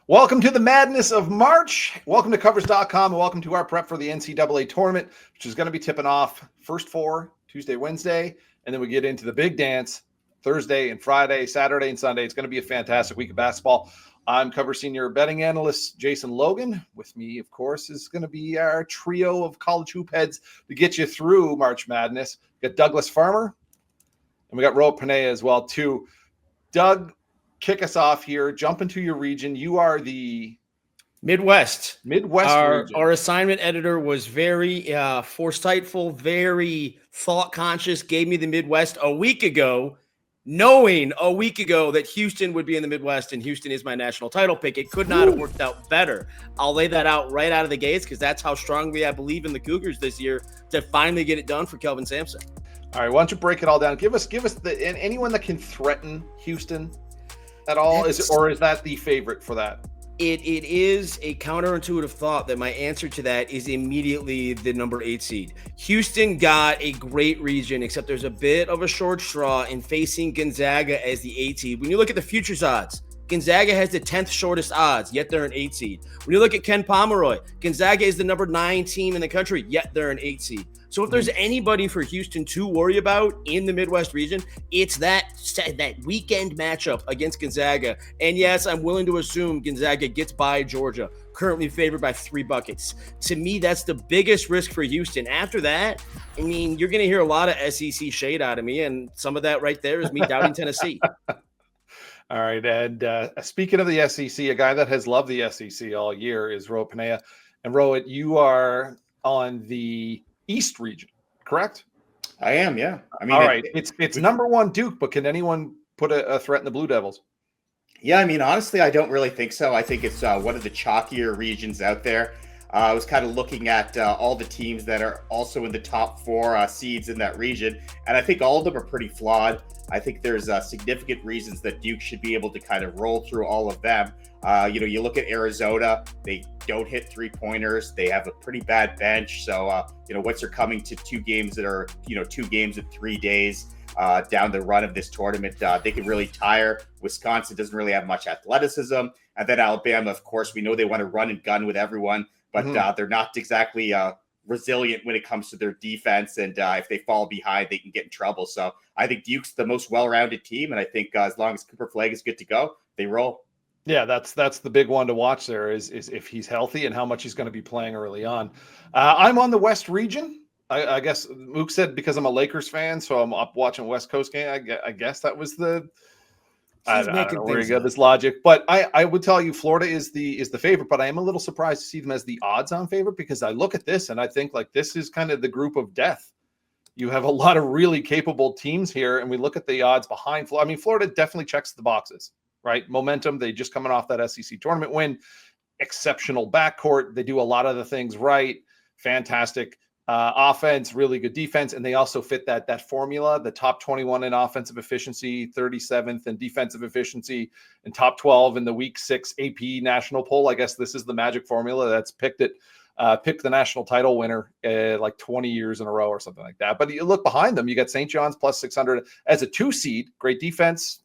Welcome to the madness of March. Welcome to covers.com and welcome to our prep for the NCAA tournament, which is going to be tipping off first four Tuesday, Wednesday, and then we get into the big dance Thursday and Friday, Saturday and Sunday. It's going to be a fantastic week of basketball. I'm cover senior betting analyst Jason Logan. With me, of course, is going to be our trio of college hoop heads to get you through March Madness. We got Douglas Farmer, and we got Rohit Ponnaiya as well, too. Doug, kick us off here. Jump into your region. You are the Midwest region. Our assignment editor was very foresightful, very thought conscious, gave me the Midwest a week ago, knowing a week ago that Houston would be in the Midwest, and Houston is my national title pick. It could not have worked out better. I'll lay that out right out of the gates because that's how strongly I believe in the Cougars this year to finally get it done for Kelvin Sampson. All right, why don't you break it all down? Give us anyone that can threaten Houston at all, is that the favorite for that? It is a counterintuitive thought that my answer to that is immediately the number 8 seed. Houston got a great region, except there's a bit of a short straw in facing Gonzaga as the 8 seed. When you look at the futures odds, Gonzaga has the 10th shortest odds, yet they're an 8 seed. When you look at Ken Pomeroy, Gonzaga is the number 9 team in the country, yet they're an 8 seed. So if there's anybody for Houston to worry about in the Midwest region, it's that weekend matchup against Gonzaga. And yes, I'm willing to assume Gonzaga gets by Georgia, currently favored by 3 buckets. To me, that's the biggest risk for Houston. After that, I mean, you're going to hear a lot of SEC shade out of me, and some of that right there is me doubting Tennessee. All right, and speaking of the SEC, a guy that has loved the SEC all year is Rohit Ponnaiya. And Rohit, you are on the East region, correct? I am, yeah. I mean, all right, it's number 1 Duke, but can anyone put a threat in the Blue Devils? Yeah, I mean, honestly, I don't really think so. I think it's one of the chalkier regions out there. I was kind of looking at all the teams that are also in the top 4 seeds in that region, and I think all of them are pretty flawed. I think there's significant reasons that Duke should be able to kind of roll through all of them. You look at Arizona, they don't hit 3-pointers. They have a pretty bad bench. So, once you're coming to 2 games that are, 2 games in 3 days down the run of this tournament, they can really tire. Wisconsin doesn't really have much athleticism. And then Alabama, of course, we know they want to run and gun with everyone, but they're not exactly resilient when it comes to their defense. And if they fall behind, they can get in trouble. So I think Duke's the most well-rounded team. And I think as long as Cooper Flagg is good to go, they roll. Yeah, that's the big one to watch there is if he's healthy and how much he's going to be playing early on. I'm on the West region. I guess Mook said because I'm a Lakers fan, so I'm up watching West Coast game. I guess that was the I don't know where you got this logic. But I would tell you Florida is the favorite, but I am a little surprised to see them as the odds-on favorite because I look at this and I think like this is kind of the group of death. You have a lot of really capable teams here, and we look at the odds behind Florida. I mean, Florida definitely checks the boxes. Right? Momentum. They just coming off that SEC tournament win, exceptional backcourt. They do a lot of the things right. Fantastic offense, really good defense. And they also fit that formula, the top 21 in offensive efficiency, 37th in defensive efficiency, and top 12 in the week 6 AP national poll. I guess this is the magic formula that's picked the national title winner like 20 years in a row or something like that. But you look behind them, you got St. John's plus 600 as a 2 seed, great defense.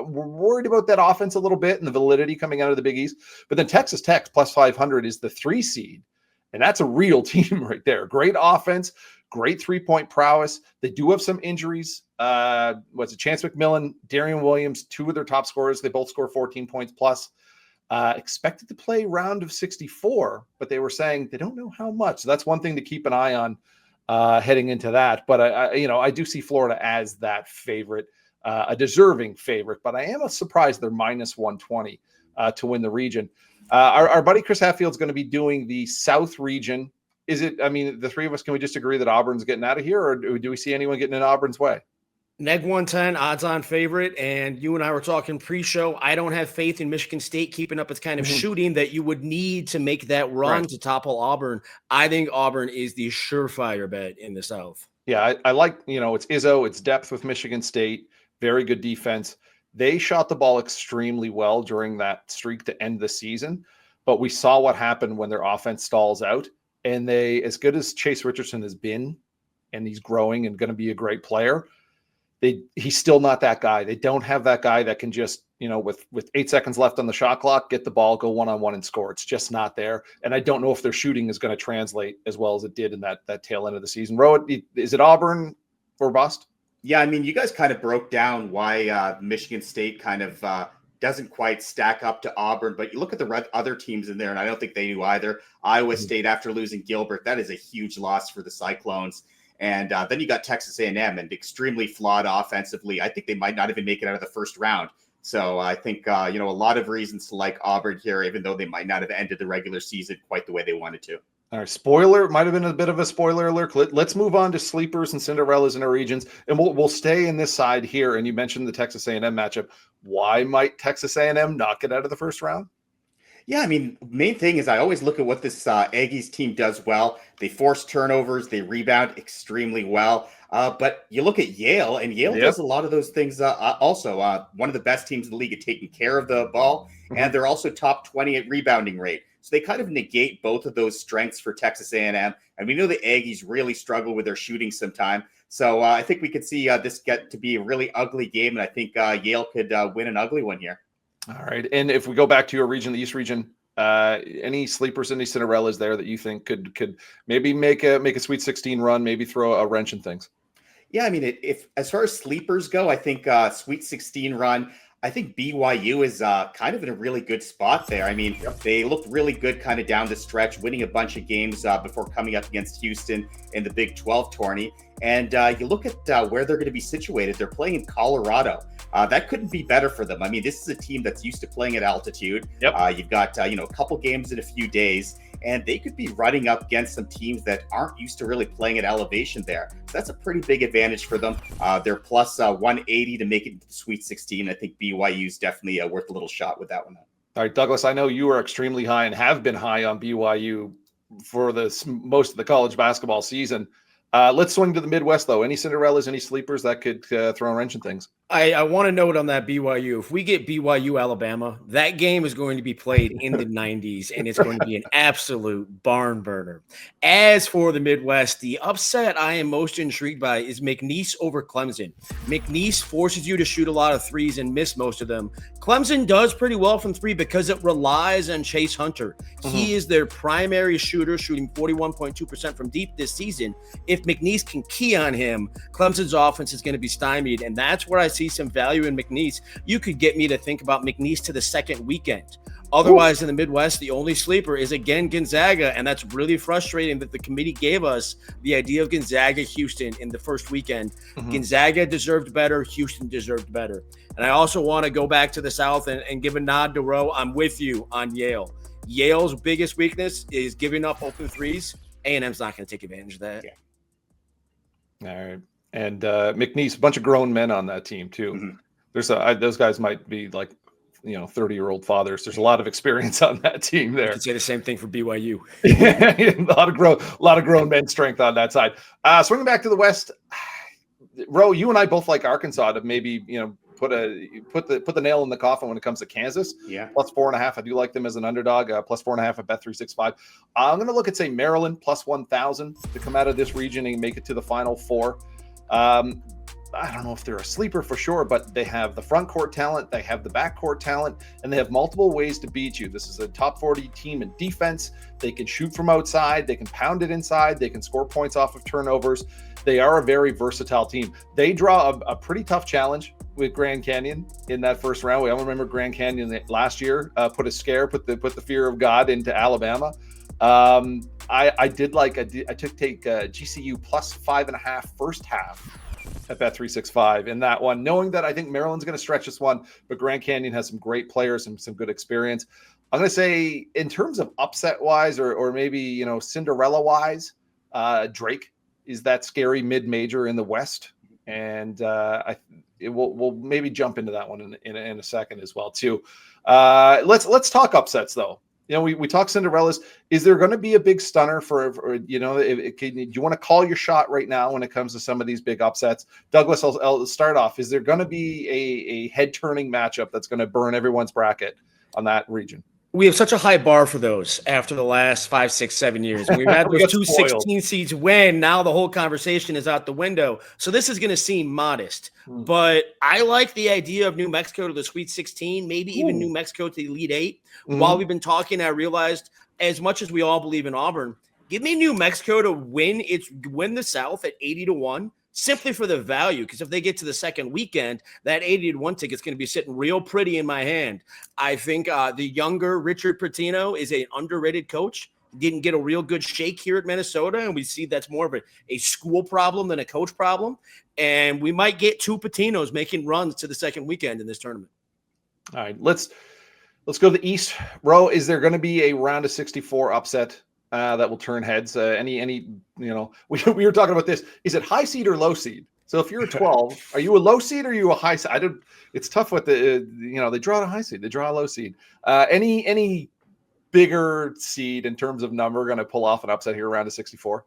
We're worried about that offense a little bit and the validity coming out of the Big East. But then Texas Tech plus 500 is the 3 seed. And that's a real team right there. Great offense, great 3-point prowess. They do have some injuries. Chance McMillan, Darian Williams, 2 of their top scorers. They both score 14 points plus. Expected to play round of 64, but they were saying they don't know how much. So that's one thing to keep an eye on heading into that. But I do see Florida as that favorite. A deserving favorite, but I am surprised they're minus 120 to win the region. Our buddy Chris Hatfield's going to be doing the South region. Is it, I mean, the 3 of us, can we just agree that Auburn's getting out of here, or do we see anyone getting in Auburn's way? Neg 110, odds-on favorite, and you and I were talking pre-show. I don't have faith in Michigan State keeping up its kind of shooting that you would need to make that run to topple Auburn. I think Auburn is the surefire bet in the South. Yeah, I like, it's Izzo, it's depth with Michigan State. Very good defense. They shot the ball extremely well during that streak to end the season, but we saw what happened when their offense stalls out. And as good as Chase Richardson has been, and he's growing and going to be a great player, he's still not that guy. They don't have that guy that can just with 8 seconds left on the shot clock, get the ball, go one-on-one and score. It's just not there. And I don't know if their shooting is going to translate as well as it did in that tail end of the season. Rohit, is it Auburn or bust? Yeah, I mean, you guys kind of broke down why Michigan State kind of doesn't quite stack up to Auburn, but you look at the other teams in there, and I don't think they do either. Iowa State, after losing Gilbert, that is a huge loss for the Cyclones. And then you got Texas A&M, and extremely flawed offensively. I think they might not even make it out of the first round. So I think, a lot of reasons to like Auburn here, even though they might not have ended the regular season quite the way they wanted to. All right, spoiler, might have been a bit of a spoiler alert. Let's move on to sleepers and Cinderellas in our regions, and we'll stay in this side here. And you mentioned the Texas A&M matchup. Why might Texas A&M not get out of the first round? Yeah, I mean, main thing is I always look at what this Aggies team does well. They force turnovers, they rebound extremely well. But you look at Yale, and Yale does a lot of those things also. One of the best teams in the league at taking care of the ball, and they're also top 20 at rebounding rate. So they kind of negate both of those strengths for Texas A&M. And we know the Aggies really struggle with their shooting sometime. So I think we could see this get to be a really ugly game, and I think Yale could win an ugly one here. All right. And if we go back to your region, the East region, any sleepers, any Cinderellas there that you think could maybe make a Sweet 16 run, maybe throw a wrench in things? Yeah, I mean, if as far as sleepers go, I think Sweet 16 run, I think BYU is kind of in a really good spot there. I mean, they looked really good kind of down the stretch, winning a bunch of games before coming up against Houston in the Big 12 tourney. And you look at where they're going to be situated. They're playing in Colorado. That couldn't be better for them. I mean, this is a team that's used to playing at altitude. You've got, a couple games in a few days, and they could be running up against some teams that aren't used to really playing at elevation there. So that's a pretty big advantage for them. They're plus 180 to make it into the Sweet 16. I think BYU is definitely worth a little shot with that one. All right, Douglas, I know you are extremely high and have been high on BYU for most of the college basketball season. Let's swing to the Midwest, though. Any Cinderellas, any sleepers that could throw a wrench in things? I want to note on that BYU, if we get BYU Alabama, that game is going to be played in the 90s, and it's going to be an absolute barn burner. As for the Midwest, the upset I am most intrigued by is McNeese over Clemson. McNeese forces you to shoot a lot of threes and miss most of them. Clemson does pretty well from three because it relies on Chase Hunter. He is their primary shooter, shooting 41.2% from deep this season. If McNeese can key on him, Clemson's offense is going to be stymied, and that's where I see some value in McNeese. You could get me to think about McNeese to the second weekend. Otherwise, in the Midwest, the only sleeper is again Gonzaga, and that's really frustrating that the committee gave us the idea of Gonzaga-Houston in the first weekend. Gonzaga deserved better. Houston deserved better. And I also want to go back to the South and give a nod to Roe. I'm with you on Yale. Yale's biggest weakness is giving up open threes. A&M's not going to take advantage of that. All right. And McNeese, a bunch of grown men on that team too. There's those guys might be like 30-year-old fathers. There's a lot of experience on that team there. You could say the same thing for BYU. a lot of grown men strength on that side. Swinging back to the West, Ro, you and I both like Arkansas to maybe put the nail in the coffin when it comes to Kansas. Plus 4.5. I do like them as an underdog. Plus 4.5 at bet365. I'm going to look at say Maryland plus 1,000 to come out of this region and make it to the Final Four. I don't know if they're a sleeper for sure, but they have the front court talent, they have the back court talent, and they have multiple ways to beat you. This is a top 40 team in defense. They can shoot from outside, they can pound it inside, they can score points off of turnovers. They are a very versatile team. They draw a pretty tough challenge with Grand Canyon in that first round. We all remember Grand Canyon last year put the fear of God into Alabama. I took GCU plus 5.5 first half at Bet365 in that one, knowing that I think Maryland's going to stretch this one, but Grand Canyon has some great players and some good experience. I'm going to say in terms of upset wise or maybe, Cinderella wise, Drake is that scary mid-major in the West. And we'll maybe jump into that one in a second as well too. Let's talk upsets though. We talk Cinderellas. Is there going to be a big stunner do you want to call your shot right now when it comes to some of these big upsets? Douglas, I'll start off. Is there going to be a head-turning matchup that's going to burn everyone's bracket on that region? We have such a high bar for those after the last 5, 6, 7 years. We've had We those got two spoiled. 16 seeds win. Now the whole conversation is out the window. So this is going to seem modest. But I like the idea of New Mexico to the Sweet 16, maybe even New Mexico to the Elite 8. While we've been talking, I realized as much as we all believe in Auburn, give me New Mexico to win the South at 80-1. Simply for the value, because if they get to the second weekend, that 80-1 ticket is going to be sitting real pretty in my hand. I think the younger Richard Pitino is an underrated coach. Didn't get a real good shake here at Minnesota, and we see that's more of a school problem than a coach problem. And we might get two Patinos making runs to the second weekend in this tournament. All right, let's go to the East. Ro, is there going to be a round of 64 upset that will turn heads? Any we were talking about this. Is it high seed or low seed? So if you're a 12, are you a low seed or are you a high seed? It's tough with the they draw a high seed, they draw a low seed. Any bigger seed in terms of number going to pull off an upset here around of 64?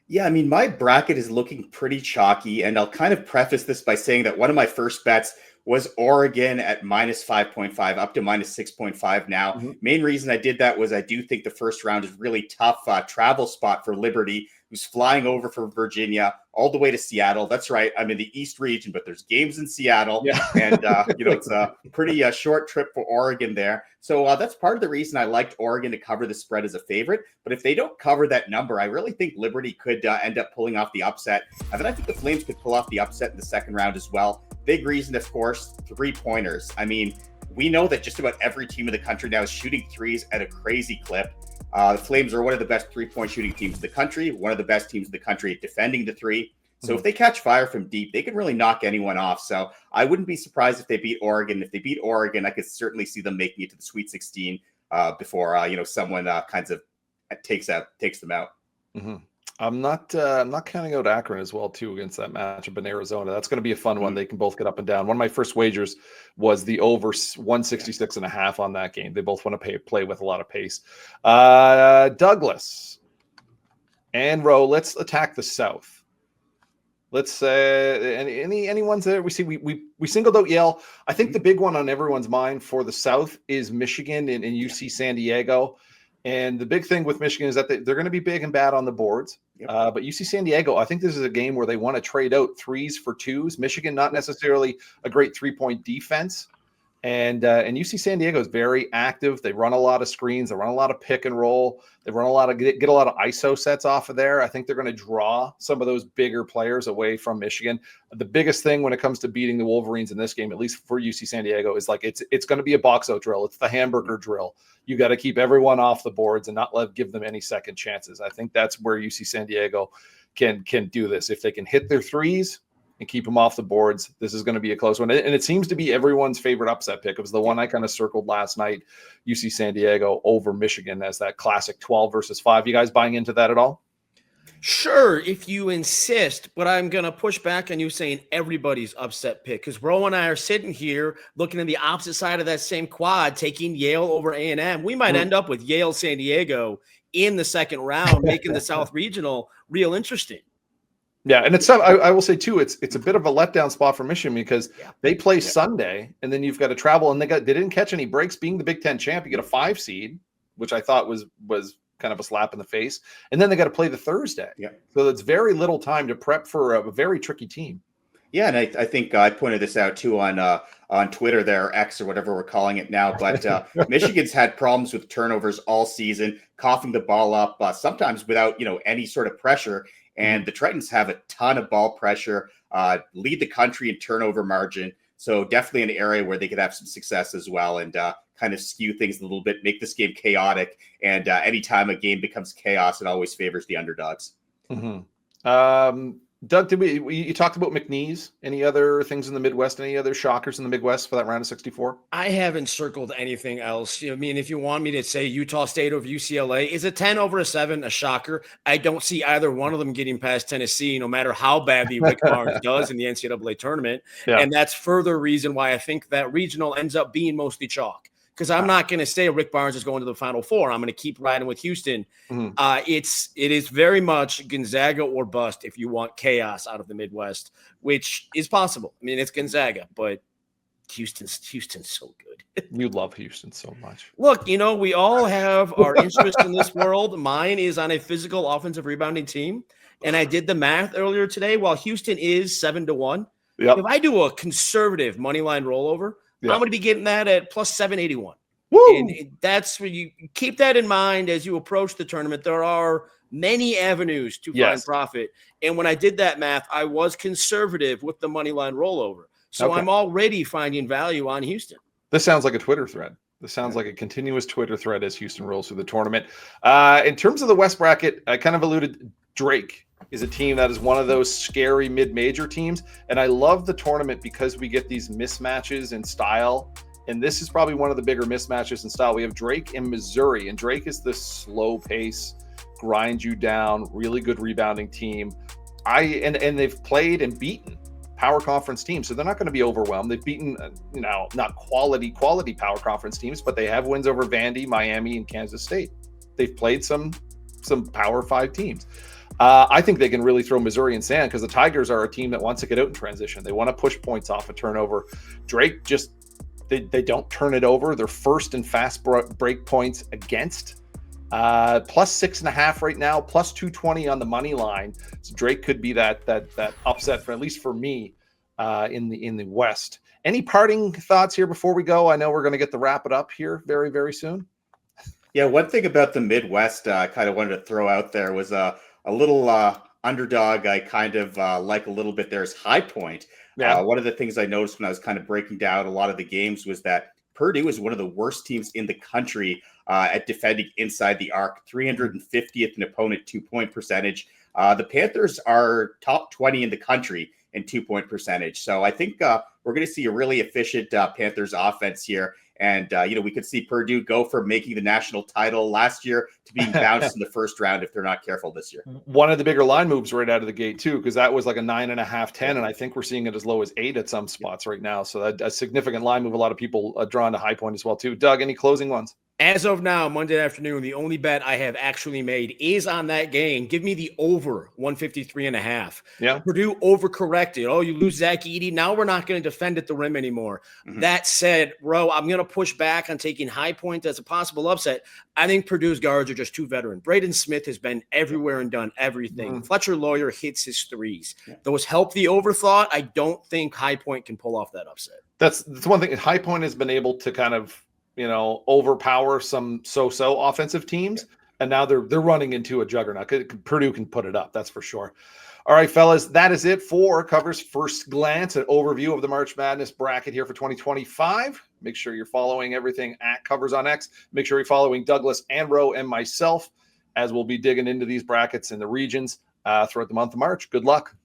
Yeah, I mean, my bracket is looking pretty chalky, and I'll kind of preface this by saying that one of my first bets was Oregon at minus 5.5 up to minus 6.5 now. Main reason I did that was I do think the first round is really tough travel spot for Liberty, who's flying over from Virginia all the way to Seattle. That's right. I'm in the East region, but there's games in Seattle. Yeah. And, it's a pretty short trip for Oregon there. So that's part of the reason I liked Oregon to cover the spread as a favorite. But if they don't cover that number, I really think Liberty could end up pulling off the upset. And then I think the Flames could pull off the upset in the second round as well. Big reason, of course, 3-pointers. I mean, we know that just about every team in the country now is shooting threes at a crazy clip. The Flames are one of the best 3-point shooting teams in the country, one of the best teams in the country at defending the three. So if they catch fire from deep, they can really knock anyone off. So I wouldn't be surprised if they beat Oregon. If they beat Oregon, I could certainly see them making it to the Sweet 16 before someone kinds of takes them out. I'm not counting out Akron as well too against that matchup in Arizona. That's going to be a fun one. They can both get up and down. One of my first wagers was the over 166.5 on that game. They both want to play with a lot of pace. Douglas and Roe, let's attack the South. Let's any ones there we see. We singled out Yale. I think the big one on everyone's mind for the South is Michigan and UC San Diego. And the big thing with Michigan is that they're going to be big and bad on the boards. But UC San Diego, I think this is a game where they want to trade out threes for twos. Michigan, not necessarily a great 3-point defense. And UC San Diego is very active. They run a lot of screens. They run a lot of pick and roll. They run a lot of get a lot of ISO sets off of there. I think they're going to draw some of those bigger players away from Michigan. The biggest thing when it comes to beating the Wolverines in this game, at least for UC San Diego, is like it's going to be a box out drill. It's the hamburger drill. You got to keep everyone off the boards and not give them any second chances. I think that's where UC San Diego can do this. If they can hit their threes and keep them off the boards, this is going to be a close one. And it seems to be everyone's favorite upset pick. It was the one I kind of circled last night, UC San Diego over Michigan as that classic 12 versus 5. You guys buying into that at all? Sure, if you insist, but I'm going to push back on you saying everybody's upset pick, because Ro and I are sitting here looking at the opposite side of that same quad, taking Yale over A&M. We might end up with Yale San Diego in the second round, making the South Regional real interesting. Yeah, and I will say too, it's a bit of a letdown spot for Michigan because they play Sunday, and then you've got to travel, and they didn't catch any breaks. Being the Big Ten champ, you get a 5 seed, which I thought was kind of a slap in the face, and then they got to play the Thursday. So it's very little time to prep for a very tricky team. Yeah, and I think I pointed this out too on Twitter there, X or whatever we're calling it now. But Michigan's had problems with turnovers all season, coughing the ball up, sometimes without any sort of pressure. And the Tritons have a ton of ball pressure, lead the country in turnover margin. So definitely an area where they could have some success as well and kind of skew things a little bit, make this game chaotic. And anytime a game becomes chaos, it always favors the underdogs. Doug, you talked about McNeese. Any other things in the Midwest? Any other shockers in the Midwest for that round of 64? I haven't circled anything else. I mean, if you want me to say Utah State over UCLA, is a 10 over a 7 a shocker? I don't see either one of them getting past Tennessee, no matter how badly Rick Barnes does in the NCAA tournament. And that's further reason why I think that regional ends up being mostly chalk. Because I'm not going to say Rick Barnes is going to the Final Four. I'm going to keep riding with Houston. It is very much Gonzaga or bust if you want chaos out of the Midwest, which is possible. I mean, it's Gonzaga, but Houston's so good. You love Houston so much. Look, we all have our interest in this world. Mine is on a physical offensive rebounding team. And I did the math earlier today. While Houston is 7-1, Yep. if I do a conservative money line rollover, Yep. I'm going to be getting that at plus 781. Woo! And that's where you keep that in mind as you approach the tournament. There are many avenues to find profit. And when I did that math, I was conservative with the money line rollover. So I'm already finding value on Houston. This sounds like a Twitter thread. This sounds like a continuous Twitter thread as Houston rolls through the tournament. In terms of the West bracket, I kind of alluded, Drake is a team that is one of those scary mid-major teams. And I love the tournament because we get these mismatches in style. And this is probably one of the bigger mismatches in style. We have Drake in Missouri, and Drake is this slow pace, grind you down, really good rebounding team. And they've played and beaten power conference teams, so they're not going to be overwhelmed. They've beaten, not quality power conference teams, but they have wins over Vandy, Miami, and Kansas State. They've played some Power 5 teams. I think they can really throw Missouri in sand because the Tigers are a team that wants to get out in transition. They want to push points off a turnover. Drake just they don't turn it over. They're first in fast break points against. Plus 6.5 right now, plus 220 on the money line. So Drake could be that upset for, at least for me, in the West. Any parting thoughts here before we go? I know we're going to get to wrap it up here very, very soon. Yeah, one thing about the Midwest I kind of wanted to throw out there was a little underdog I kind of like a little bit there is High Point. Yeah. One of the things I noticed when I was kind of breaking down a lot of the games was that Purdue is one of the worst teams in the country at defending inside the arc, 350th in opponent 2-point percentage. The Panthers are top 20 in the country in 2-point percentage. So I think we're going to see a really efficient Panthers offense here. And, we could see Purdue go from making the national title last year to being bounced in the first round if they're not careful this year. One of the bigger line moves right out of the gate, too, because that was like a 9.5, 10, and I think we're seeing it as low as 8 at some spots right now. So a significant line move. A lot of people drawn to High Point as well, too. Doug, any closing ones? As of now, Monday afternoon, the only bet I have actually made is on that game. Give me the over 153.5. Yeah. Purdue overcorrected. Oh, you lose Zach Edey. Now we're not going to defend at the rim anymore. Mm-hmm. That said, Ro, I'm going to push back on taking High Point as a possible upset. I think Purdue's guards are just too veteran. Braden Smith has been everywhere and done everything. Mm-hmm. Fletcher Lawyer hits his threes. Yeah. Those help the overthought. I don't think High Point can pull off that upset. That's one thing. High Point has been able to kind of overpower some so-so offensive teams, and now they're running into a juggernaut. Purdue can put it up, that's for sure. All right, fellas, that is it for Cover's First Glance, an overview of the March Madness bracket here for 2025. Make sure you're following everything at Covers on X. Make sure you're following Douglas and Ro and myself as we'll be digging into these brackets and the regions throughout the month of March. Good luck.